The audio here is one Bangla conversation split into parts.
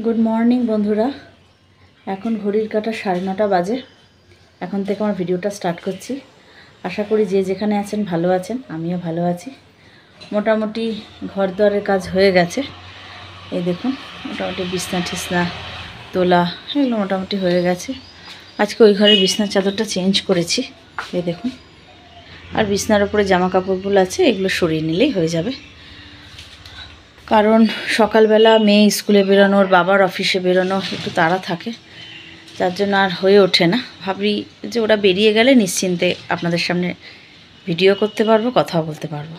গুড মর্নিং বন্ধুরা। এখন ঘড়ির কাঁটা 9:30 বাজে। এখন থেকে আমার ভিডিওটা স্টার্ট করছি। আশা করি যে যেখানে আছেন ভালো আছেন, আমিও ভালো আছি। মোটামুটি ঘর দুয়ারের কাজ হয়ে গেছে। এই দেখুন, মোটামুটি বিছনা টিছনা তোলা এগুলো মোটামুটি হয়ে গেছে। আজকে ওই ঘরের বিছনার চাদরটা চেঞ্জ করেছি, এই দেখুন। আর বিছনার উপরে জামা কাপড়গুলো আছে, এগুলো সরিয়ে নিলেই হয়ে যাবে। কারণ সকালবেলা মেয়ে স্কুলে বেরোনোর, বাবার অফিসে বেরোনো একটু তাড়া থাকে, যার জন্য আর হয়ে ওঠে না। ভাবি যে ওরা বেরিয়ে গেলে নিশ্চিন্তে আপনাদের সামনে ভিডিও করতে পারবো, কথাও বলতে পারবো।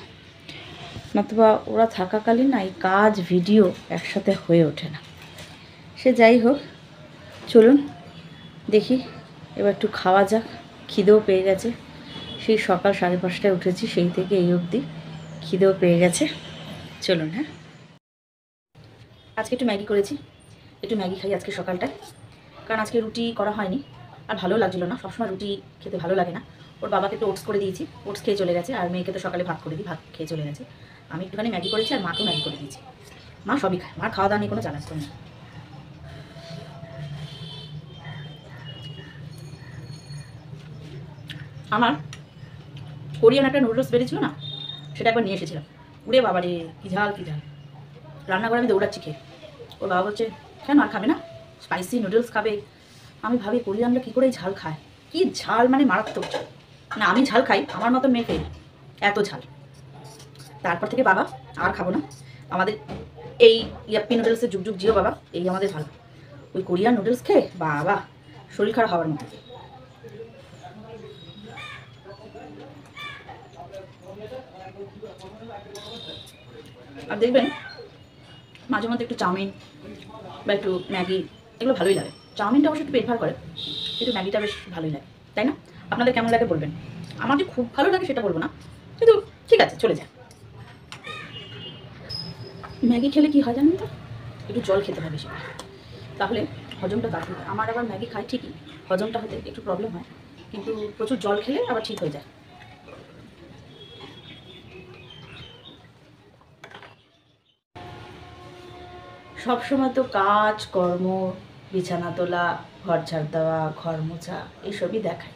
নতুবা ওরা থাকাকালীন না এই কাজ ভিডিও একসাথে হয়ে ওঠে না। সে যাই হোক, চলুন দেখি এবার একটু খাওয়া যাক। খিদেও পেয়ে গেছে, সেই সকাল 5:30টায় উঠেছি, সেই থেকে এই অবধি খিদেও পেয়ে গেছে। চলুন। হ্যাঁ, আজকে একটু ম্যাগি করেছি, একটু ম্যাগি খাই আজকে সকালটায়। কারণ আজকে রুটি করা হয়নি, আর ভালোও লাগছিলো না। সবসময় রুটি খেতে ভালো লাগে না। ওর বাবাকে একটু ওটস করে দিয়েছি, ওটস খেয়ে চলে গেছে। আর মেয়েকে তো সকালে ভাত করে দিই, ভাত খেয়ে চলে গেছে। আমি একটুখানি ম্যাগি করেছি, আর মাকেও ম্যাগি করে দিয়েছি। মা সবই খায়, মার খাওয়া দাওয়া নিয়ে কোনো জ্বালাতন নেই। আমার কোরিয়ান একটা নুডলস বেরিয়েছিল না, সেটা একবার নিয়ে এসেছিলাম। উড়ে বাবা রে, কী ঝাল কী ঝাল! রান্নাঘরে আমি দৌড়াচ্ছি খেয়ে। ওর বাবা বলছে, কেন আর খাবে না, স্পাইসি নুডলস খাবে? আমি ভাবি কোরিয়ানরা কী করে ঝাল খায়, কি ঝাল, মানে মারাত্মক ঝাল। না, আমি ঝাল খাই, আমার মতো মেয়ে খেয়ে এত ঝাল। তারপর থেকে বাবা আর খাবো না, আমাদের এই ইয়াপ্পি নুডলসের যুগ যুগ জিও বাবা, এই আমাদের ভালো। ওই কোরিয়ান নুডলস খেয়ে বাবা শরীর খারাপ হওয়ার মতো। আর দেখবেন মাঝে মধ্যে একটু চাউমিন বা একটু ম্যাগি, এগুলো ভালোই লাগে। চাউমিনটা অবশ্য একটু পেট ভার করে, কিন্তু ম্যাগিটা বেশ ভালোই লাগে, তাই না? আপনাদের কেমন লাগে বলবেন। আমার যে খুব ভালো লাগে সেটা বলবো না, কিন্তু ঠিক আছে, চলে যায়। ম্যাগি খেলে কি হয় জানেন তো, একটু জল খেতে হয় বেশি, তাহলে হজমটা তাড়াতাড়ি হয়। আমার আবার ম্যাগি খাই ঠিকই, হজমটা হতে একটু প্রবলেম হয়, কিন্তু প্রচুর জল খেলে আবার ঠিক হয়ে যায়। সবসময় তো কাজ কর্ম, বিছানা তোলা, ঘর ঝাড় দেওয়া, ঘর মোছা, এইসবই দেখায়।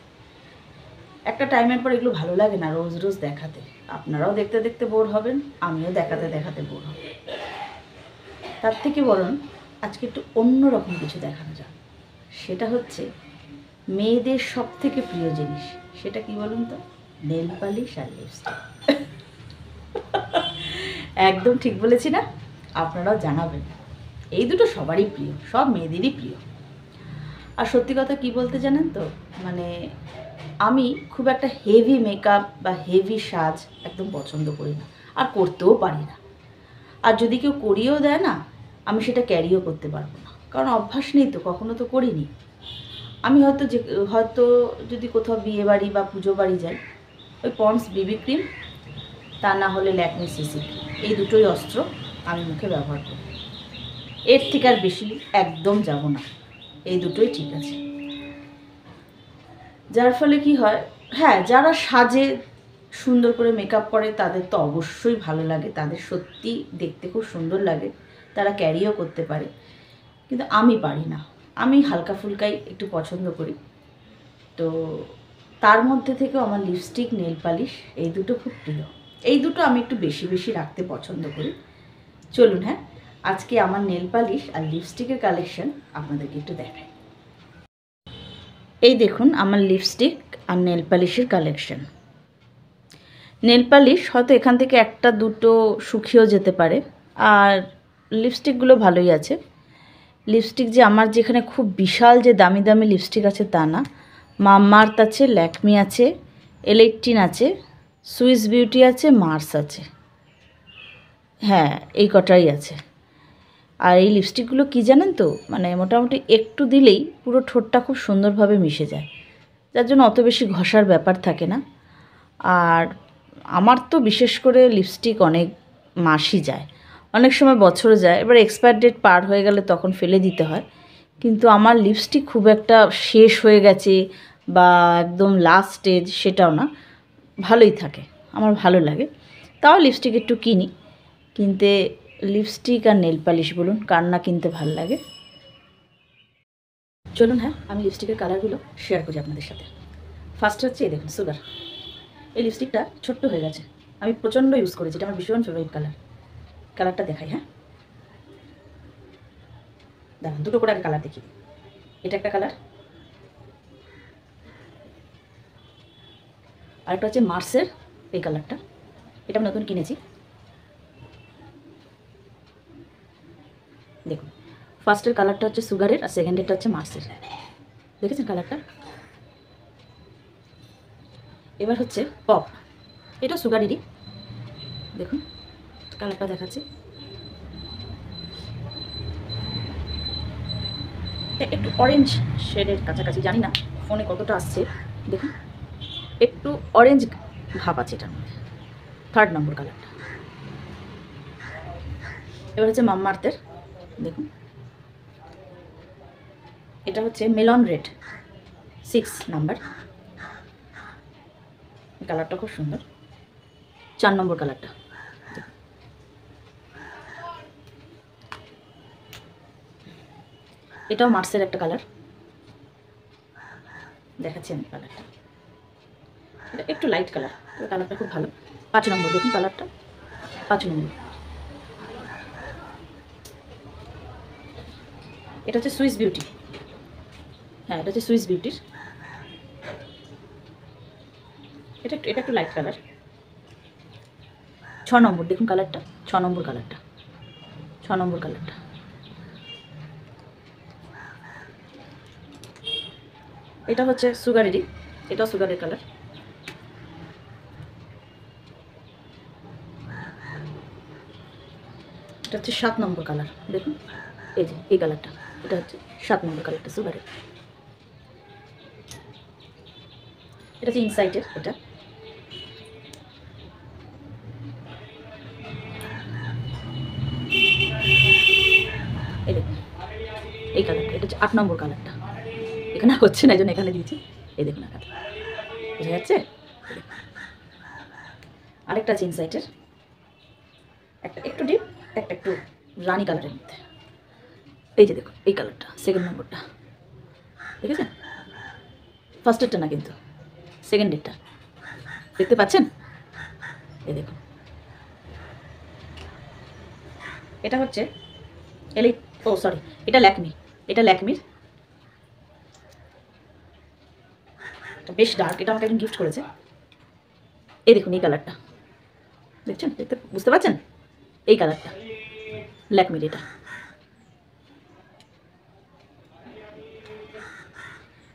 একটা টাইমের পর এগুলো ভালো লাগে না রোজ রোজ দেখাতে। আপনারাও দেখতে দেখতে বোর হবেন, আমিও দেখাতে দেখাতে বোর হব। তার থেকে বরং আজকে একটু অন্যরকম কিছু দেখানো যাক। সেটা হচ্ছে মেয়েদের সব থেকে প্রিয় জিনিস। সেটা কি বলুন তো? নেল পালিশ আর লিপস্টিক। একদম ঠিক বলেছি না? আপনারাও জানাবেন। এই দুটো সবারই প্রিয়, সব মেয়েদেরই প্রিয়। আর সত্যি কথা কি বলতে জানেন তো, মানে আমি খুব একটা হেভি মেকআপ বা হেভি সাজ একদম পছন্দ করি না, আর করতেও পারি না। আর যদি কেউ করিয়েও দেয় না, আমি সেটা ক্যারিও করতে পারবো না, কারণ অভ্যাস নেই তো, কখনো তো করিনি। আমি হয়তো যদি কোথাও বিয়ে বাড়ি বা পুজো বাড়ি যাই, ওই পন্ডস বিবি ক্রিম, তা না হলে ল্যাকমি সিসি ক্রিম, এই দুটোই অস্ত্র আমি মুখে ব্যবহার করি। এর থেকে আর বেশি একদম যাব না, এই দুটোই ঠিক আছে। যার ফলে কি হয়, হ্যাঁ, যারা সাজে সুন্দর করে মেকআপ করে তাদের তো অবশ্যই ভালো লাগে, তাদের সত্যি দেখতে খুব সুন্দর লাগে, তারা ক্যারিও করতে পারে। কিন্তু আমি পারি না, আমি হালকা ফুলকাই একটু পছন্দ করি। তো তার মধ্যে থেকেও আমার লিপস্টিক, নেল পালিশ এই দুটো খুব প্রিয়। এই দুটো আমি একটু বেশি বেশি রাখতে পছন্দ করি। চলুন, হ্যাঁ, আজকে আমার নেল পালিশ আর লিপস্টিকের কালেকশন আপনাদেরকে একটু দেখাই। এই দেখুন আমার লিপস্টিক আর নেল পালিশের কালেকশন। নেল পালিশ হয়তো এখান থেকে একটা দুটো শুকিয়েও যেতে পারে, আর লিপস্টিকগুলো ভালোই আছে। লিপস্টিক যে আমার যেখানে খুব বিশাল যে দামি দামি লিপস্টিক আছে তা না। মামাআর্থ আছে, ল্যাকমি আছে, L18 আছে, সুইস বিউটি আছে, মার্স আছে, হ্যাঁ এই কটাই আছে। আর এই লিপস্টিকগুলো কী জানেন তো, মানে মোটামুটি একটু দিলেই পুরো ঠোঁটটা খুব সুন্দরভাবে মিশে যায়, যার জন্য অত বেশি ঘষার ব্যাপার থাকে না। আর আমার তো বিশেষ করে লিপস্টিক অনেক মাসই যায়, অনেক সময় বছরও যায়। এবার এক্সপায়ার ডেট পার হয়ে গেলে তখন ফেলে দিতে হয়, কিন্তু আমার লিপস্টিক খুব একটা শেষ হয়ে গেছে বা একদম লাস্ট স্টেজ সেটাও না, ভালোই থাকে, আমার ভালো লাগে। তাও লিপস্টিক একটু কিনি, কিনতে লিপস্টিক আর নেল পালিশ বলুন কার না কিনতে ভাল লাগে। চলুন হ্যাঁ আমি লিপস্টিকের কালারগুলো শেয়ার করি আপনাদের সাথে। ফার্স্ট হচ্ছে এই দেখুন সুগার। এই লিপস্টিকটা ছোট্ট হয়ে গেছে, আমি প্রচণ্ড ইউজ করেছি, এটা আমার ভীষণ ফেভারিট কালার। কালারটা দেখাই হ্যাঁ, দেখুন দুটো করে আগে কালার দেখি। এটা একটা কালার, আরেকটা হচ্ছে মার্সের এই কালারটা, এটা আমি নতুন কিনেছি। দেখুন ফার্স্টের কালারটা হচ্ছে সুগারের আর সেকেন্ডেরটা হচ্ছে মার্সের, দেখেছেন কালারটা। এবার হচ্ছে পপ, এটা সুগারেরই, দেখুন কালারটা দেখাচ্ছি। একটু অরেঞ্জ শেডের কাছাকাছি, জানি না ফোনে কতটা আসছে, দেখুন একটু অরেঞ্জ ভাব আছে এটার মধ্যে। 3rd নম্বর কালারটা। এবার হচ্ছে মাম্মাআর্থের, দেখুন এটা হচ্ছে মেলন রেড 6 নাম্বার, কালারটা খুব সুন্দর। 4 নম্বর কালারটা, এটাও মার্সের একটা কালার, দেখাচ্ছি আমি কালারটা। এটা একটু লাইট কালার, তবে কালারটা খুব ভালো। 5 নম্বর দেখুন কালারটা, 5 নম্বর। এটা হচ্ছে সুইস বিউটি, হ্যাঁ এটা হচ্ছে সুইস বিউটির, এটা একটু লাইট কালার। 6 নম্বর দেখুন কালারটা, 6 নম্বর কালারটা, 6 নম্বর কালারটা। এটা হচ্ছে সুগারেরই, এটাও সুগারের কালার। এটা হচ্ছে 7 নম্বর কালার, দেখুন এই যে এই কালারটা, এটা হচ্ছে 7 নম্বর কালারটা সুগারের। এটা হচ্ছে ইনসাইটের, এটা এই দেখুন এই কালারটা, এটা হচ্ছে 8 নম্বর কালারটা। এখানে হচ্ছে না এই জন্য এখানে দিয়েছি, এই দেখুন আকাতে বোঝা যাচ্ছে। আরেকটা আছে ইনসাইটের, একটা একটু ডিপ, একটা একটু রানি কালারের মধ্যে, এই যে দেখুন এই কালারটা 2nd নম্বরটা, দেখেছেন? ফার্স্টেরটা না কিন্তু সেকেন্ডেরটা, দেখতে পাচ্ছেন? এই দেখুন এটা হচ্ছে সরি এটা ল্যাকমি, এটা ল্যাকমির, এটা বেশ ডার্ক, এটা আমাকে একজন গিফট করেছে। এই দেখুন এই কালারটা, দেখছেন? দেখতে বুঝতে পারছেন? এই কালারটা ল্যাকমির, এটা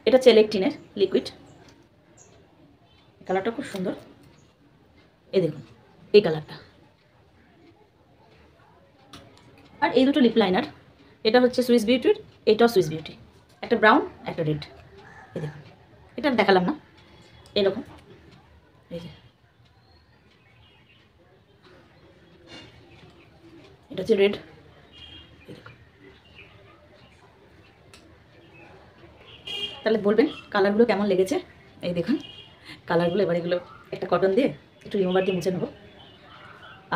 এটা হচ্ছে এলেকটিনের লিকুইড, কালারটা খুব সুন্দর। এই দেখুন এই কালারটা। আর এই দুটো লিপ লাইনার, এটা হচ্ছে সুইস বিউটির, এটাও সুইস বিউটি, একটা ব্রাউন একটা রেড। এই দেখুন এটা দেখালাম না, এরকম এই যে এটা হচ্ছে রেড। তাহলে বলবেন কালারগুলো কেমন লেগেছে। এই দেখুন কালারগুলো, এবার এগুলো একটা কটন দিয়ে একটু রিমুভার দিয়ে মুছে নেবো।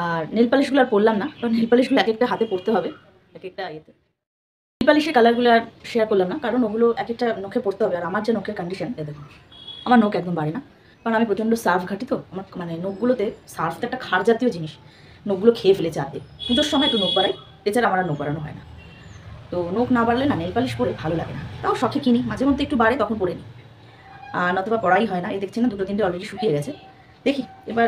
আর নেল পালিশগুলো আর পরলাম না, কারণ নেল পালিশগুলো এক একটা হাতে পরতে হবে, এক একটা ইয়েতে। নেল পালিশের কালারগুলো আর শেয়ার করলাম না, কারণ ওগুলো এক একটা নখে পড়তে হবে। আর আমার যে নখের কন্ডিশন, এ দেখুন আমার নখ একদম বাড়ে না, কারণ আমি প্রচণ্ড সার্ফ ঘাটি, তো আমার মানে নখগুলোতে সার্ফ তো একটা খার জাতীয় জিনিস, নখগুলো খেয়ে ফেলেছে আগে। পুজোর সময় একটু নখ বাড়াই, এছাড়া আমার আর নখ বাড়ানো হয় না। তো নখ না বাড়লে না নেল পালিশ পরে ভালো লাগে না, তাও শখে কিনি, মাঝে মধ্যে একটু বাড়ে তখন পরে নিই, আর নতুবা পড়াই হয় না। এই দেখছি না 2-3টে অলরেডি শুকিয়ে গেছে। দেখি এবার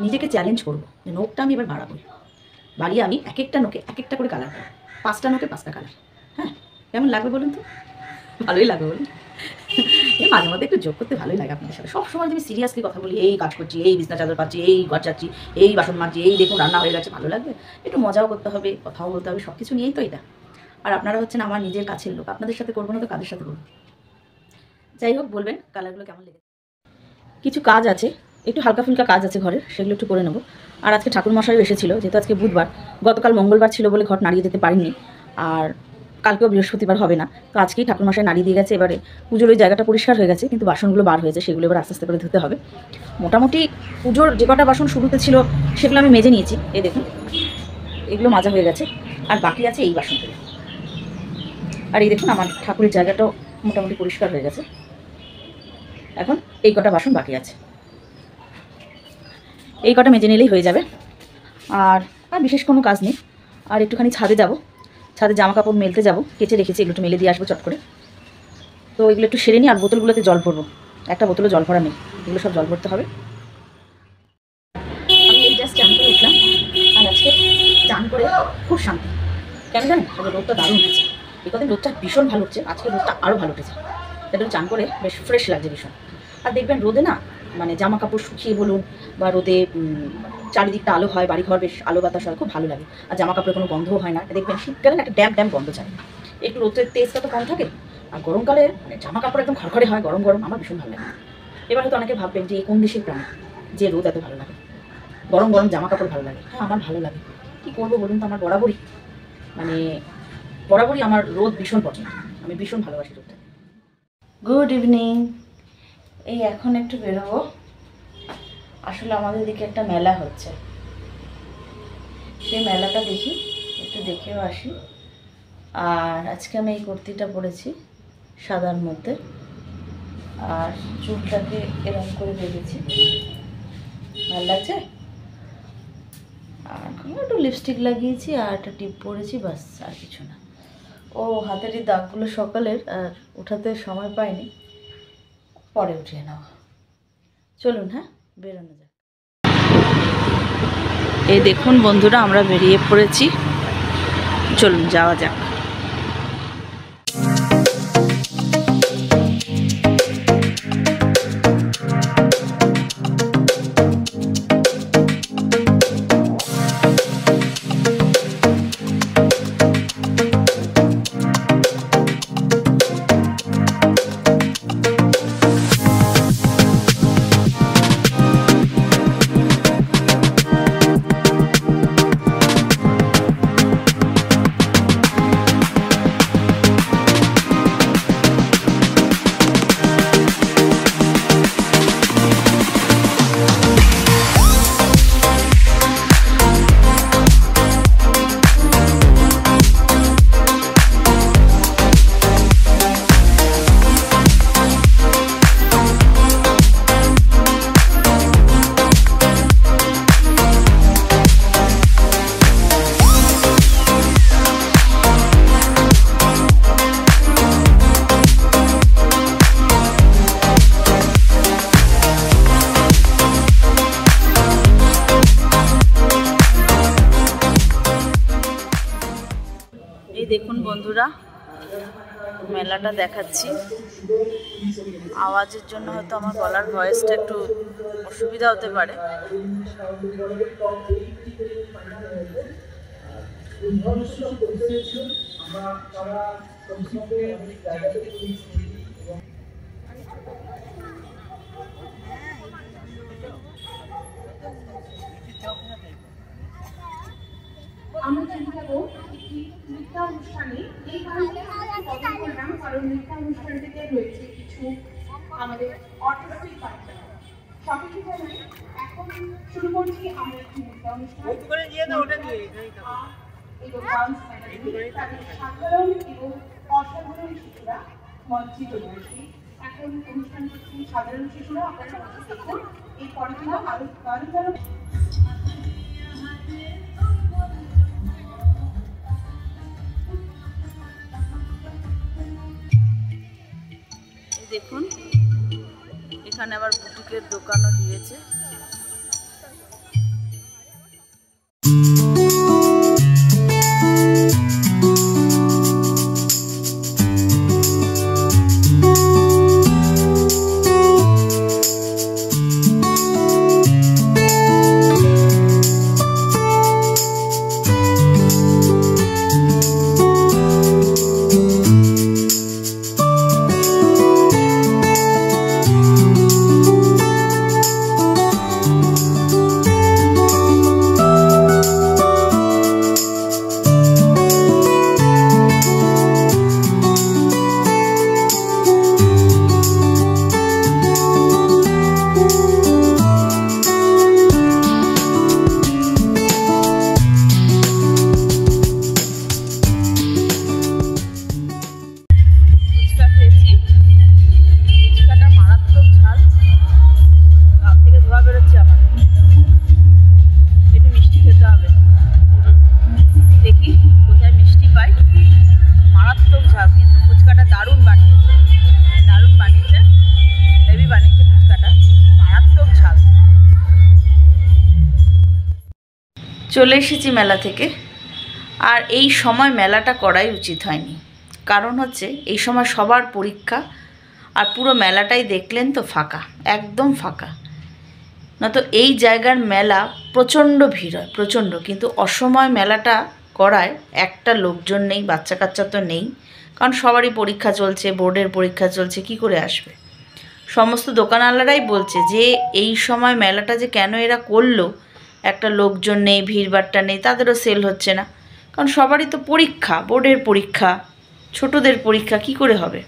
নিজেকে চ্যালেঞ্জ করবো যে নখটা আমি এবার বাড়াবো, বাড়িয়ে আমি এক একটা নখে এক একটা করে কালার করবো, 5টা নখে 5টা কালার। হ্যাঁ কেমন লাগবে বলুন তো? ভালোই লাগবে বলুন। এই মাঝে মধ্যে একটু যোগ করতে ভালোই লাগে আপনাদের সাথে। সবসময় আমি সিরিয়াসলি কথা বলি, এই কাজ করছি, এই বিছনা চাদর পাচ্ছি, এই ঘর যাচ্ছি, এই বাসন মাজছি, এই দেখুন রান্না হয়ে গেছে, ভালো লাগবে? একটু মজাও করতে হবে, কথাও বলতে হবে, সব কিছু নিয়েই তো এটা। আর আপনারা হচ্ছেন আমার নিজের কাছের লোক, আপনাদের সাথে করবো না তো কাদের সাথে করবো? যাই হোক বলবেন কালারগুলো কেমন লেগেছে। কিছু কাজ আছে, একটু হালকা ফুলকা কাজ আছে ঘরের, সেগুলো একটু করে নেবো। আর আজকে ঠাকুরমশাইও এসেছিলো, যেহেতু আজকে বুধবার, গতকাল মঙ্গলবার ছিল বলে ঘর নাড়িয়ে যেতে পারিনি, আর কালকেও বৃহস্পতিবার হবে না, তো আজকেই ঠাকুরমশাই নাড়িয়ে দিয়ে গেছে। এবারে পুজোর ওই জায়গাটা পরিষ্কার হয়ে গেছে, কিন্তু বাসনগুলো বার হয়েছে, সেগুলো এবার আস্তে আস্তে করে ধুতে হবে। মোটামুটি পুজোর যে কটা বাসন শুরুতে ছিল সেগুলো আমি মেজে নিয়েছি। এই দেখুন এগুলো মাজা হয়ে গেছে, আর বাকি আছে এই বাসনগুলো। আর এই দেখুন আমার ঠাকুরের জায়গাটাও মোটামুটি পরিষ্কার হয়ে গেছে। এখন এই কটা বাসন বাকি আছে, এই কটা মেজে নিলেই হয়ে যাবে। আর বিশেষ কোনো কাজ নেই। আর একটুখানি ছাদে যাব, ছাদে জামা কাপড় মেলতে যাব, কেচে রেখেছি, এগুলো একটু মেলে দিয়ে আসবো চট করে। তো এগুলো একটু সেরে নিই। আর বোতলগুলোতে জল ভরবো, একটা বোতলে জল ভরা নেই, এগুলো সব জল ভরতে হবে। আমি এই জাস্ট চান করে উঠলাম, আর আজকে চান করে খুব শান্তি। কেন জানেন? আজকে রোদটা দারুণ উঠেছে, এই কদিন রোদটা ভীষণ ভালো উঠছে, আজকে রোদটা আরও ভালো উঠেছে। তাদের চান করে বেশ ফ্রেশ লাগছে ভীষণ। আর দেখবেন রোদে না মানে জামা কাপড় শুকিয়ে বলুন বা রোদে চারিদিকটা আলো হয়, বাড়িঘর বেশ আলো বাতাস হয়, খুব ভালো লাগে। আর জামা কাপড়ে কোনো গন্ধও হয় না। দেখবেন শীতকালে একটা ড্যাম ড্যাম গন্ধ চায়, একটু রোদের তেজটা তো কম থাকে। আর গরমকালে মানে জামা কাপড় একদম খড়খড়ে হয়, গরম গরম, আমার ভীষণ ভালো লাগে। এবার হয়তো অনেকে ভাববেন যে কোন দেশের প্রাণী যে রোদ এত ভালো লাগে, গরম গরম জামা কাপড় ভালো লাগে। হ্যাঁ, আমার ভালো লাগে, কী করবো বলুন তো, আমার বরাবরই আমার রোদ ভীষণ পছন্দ, আমি ভীষণ ভালোবাসি রোদটা। Good evening. এই এখন একটু বেরোবো, আসলে আমাদের দিকে একটা মেলা হচ্ছে, সেই মেলাটা দেখি, একটু দেখেও আসি। আর আজকে আমি এই কুর্তিটা পরেছি সাদার মধ্যে, আর চুলটাকে এরকম করে বেঁধেছি, ভালো লাগছে। আর একটু লিপস্টিক লাগিয়েছি আর একটা টিপ পরেছি, বাস, আর কিছু না। ও হাতের এই দাগগুলো সকালের, আর উঠাতে সময় পাইনি, পরে উঠিয়ে নেওয়া। চলুন, হ্যাঁ, বেরোনো যাক। এই দেখুন বন্ধুরা, আমরা বেরিয়ে পড়েছি, চলুন যাওয়া যাক। এই দেখুন বন্ধুরা, মেলাটা দেখাচ্ছি। আওয়াজের জন্য হয়তো আমার গলার ভয়েসটা একটু অসুবিধা হতে পারে। আমরা চলে যাবো একটি নৃত্য অনুষ্ঠানে। এই কারণে আমরা করলাম, কারণ নৃত্য অনুষ্ঠানটিতে রয়েছে কিছু আমাদের অর্থনৈতিক কার্যক্রম। সকলকে জানাই, এখন শুরু করছি আমরা একটি নৃত্য অনুষ্ঠান। তাদের সাধারণ এবং অসাধারণ শিশুরা মঞ্চে চলে আসে। এখন অনুষ্ঠান করছি সাধারণ শিশুরা, আপনারা দেখুন। এরপরে কিন্তু আরো গান দেখুন, এখানে আবার বুটিকের দোকানও দিয়েছে। চলে এসেছি মেলা থেকে। আর এই সময় মেলাটা করাই উচিত হয়নি, কারণ হচ্ছে এই সময় সবার পরীক্ষা। আর পুরো মেলাটাই দেখলেন তো ফাঁকা, একদম ফাঁকা। না তো এই জায়গার মেলা প্রচণ্ড ভিড় হয়, প্রচণ্ড। কিন্তু অসময় মেলাটা করায় একটা লোকজন নেই, বাচ্চা কাচ্চা তো নেই, কারণ সবারই পরীক্ষা চলছে, বোর্ডের পরীক্ষা চলছে, কি করে আসবে। সমস্ত দোকানওয়ালারাই বলছে যে এই সময় মেলাটা যে কেন এরা করলো, একটা লোকজন নেই, ভিড়ভাট্টা নেই, তাদেরও সেল হচ্ছে না, কারণ সবারই তো পরীক্ষা, বোর্ডের পরীক্ষা, ছোটদের পরীক্ষা, কি করে হবে।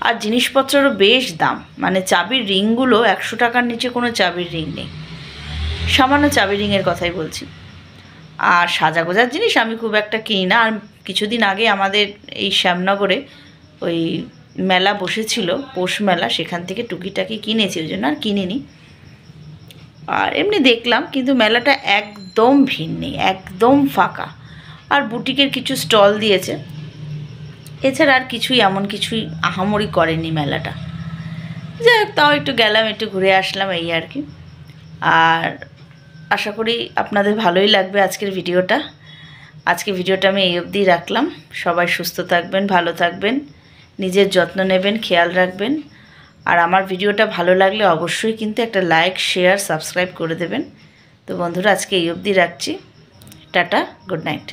আর জিনিসপত্রেরও বেশ দাম, মানে চাবির রিংগুলো 100 টাকার নিচে কোনো চাবির রিং নেই, সামান্য চাবির রিংয়ের কথাই বলছি। আর সাজাগোজার জিনিস আমি খুব একটা কিনি না। আর কিছুদিন আগে আমাদের এই শ্যামনগরে ওই মেলা বসেছিল, পৌষ মেলা, সেখান থেকে টুকিটাকি কিনেছি, ওই জন্য আর কিনিনি। আর এমনি দেখলাম, কিন্তু মেলাটা একদম ভিড় নেই, একদম ফাঁকা। আর বুটিকের কিছু স্টল দিয়েছে, এছাড়া আর কিছুই, এমন কিছুই আহামরি করেনি মেলাটা। যাই হোক, তাও একটু গেলাম, একটু ঘুরে আসলাম, এই আর কি। আর আশা করি আপনাদের ভালোই লাগবে আজকের ভিডিওটা। আজকে ভিডিওটা আমি এই অবধি রাখলাম। সবাই সুস্থ থাকবেন, ভালো থাকবেন, নিজের যত্ন নেবেন, খেয়াল রাখবেন। আর আমার ভিডিওটা ভালো লাগলে অবশ্যই কিন্তু একটা লাইক, শেয়ার, সাবস্ক্রাইব করে দেবেন। তো বন্ধুরা, আজকে এই অবধি রাখছি। Tata, good night.